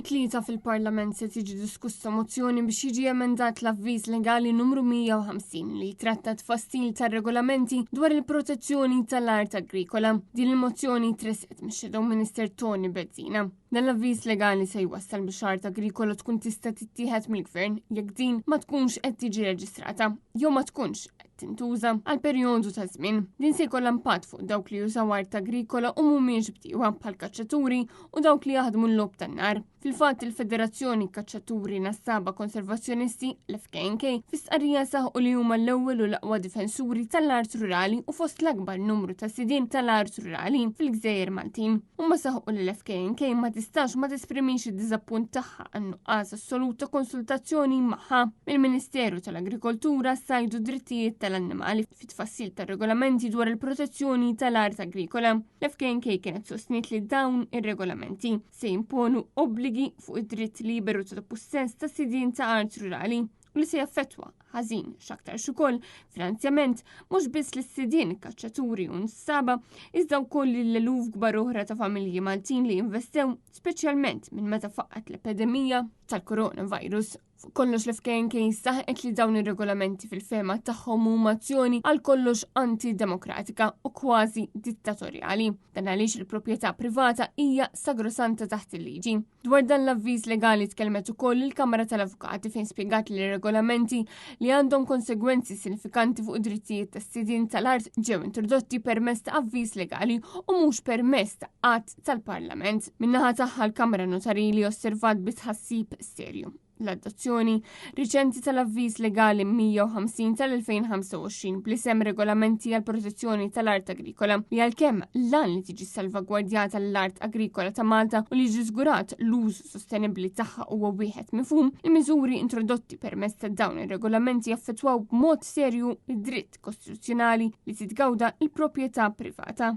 it-tlieta fil-Parlament se tiġi diskussa mozzjoni biex jiġi emendat l-avviż legali numru 150 li tratta tfassil tar-regolamenti dwar il-protezzjoni tal-art agrikola. Din il-mozzjoni tresqet mix-Shadow Minister Tony Bezzina. Dan l-avviż legali se jwassal biex art agrikola tkun tista' tittieħed mill-Gvern jekk din ma tkunx qed tiġi reġistrata jew ma tkunx qed tintuża għal perjodu ta' żmien. Din se jkollha impatt fuq dawk li jużaw art agrikola u mhumiex bdiewa bħal kaċċaturi u dawk li jaħdmu l-lob tan-nar. Fil-fatt il-Federazzjoni Kaċċaturi Nassaba Konservazzjonisti l-FKNK fis-qarrija saħqu li huma l-ewwel u l-aqwa difensuri tal-art rurali u fost l-akbar numru ta' sidien tal-art rurali fil-Gżejjer Maltin. Huma saħqu li l-FKNK ma tistax ma tisprimix id-diżappunt tagħha għan-nuqqas assoluta konsultazzjoni magħha. Il-Ministeru tal-Agrikoltura sajdu drittijiet tal-annimali fit-tfassil tar-regolamenti dwar il-protezzjoni tal-art agrikola. L-FKNK kienet sostniet li dawn ir-regolamenti se jimponu obbligi fuq id-dritt liberu ta' possess ta' sidien ta' art rurali u li se jaffettwa ħażin x'aktar ukoll finanzjament mhux biss lis-sidien kaċċaturi u nsaba iżda wkoll l-eluf kbar oħra ta' familji Maltin li investew speċjalment minn meta faqqat l-epidemija tal-coronavirus. Kollox l-FKNK saħqet li dawn ir-regolamenti fil-fema tagħhom huma azzjoni għal kollox antidemokratika u kważi dittatorjali. Dan għaliex il-proprjetà privata hija sagrosanta taħt il-liġi. Dwar dan l-avviż legali tkellmet ukoll il-Kamra tal-Avukati fejn spjegat li regolamenti li għandhom konsegwenzi sinifikanti fuq id-drittijiet tas-sidien tal-art ġew introdotti permezz ta' avviż legali u mhux permezz ta' qatt tal-Parlament. Min-naħa tagħha l-Kamra Notarili osservat bi tħassib serju l-adozzjoni riċenti tal-avviż legali 150 tal-2025 bl-isem regolamenti għal protezzjoni tal-art agrikola li għalkemm lan li tiġi salvagwardjata l-art agrikola ta' Malta u li ġiżgurat l-użu sostenibbli tagħha huwa wieħed mifhum, il-miżuri introdotti permezz ta' dawn ir-regolamenti jaffettwaw b'mod serju id-dritt kostituzzjonali li titgawda il-proprjetà privata.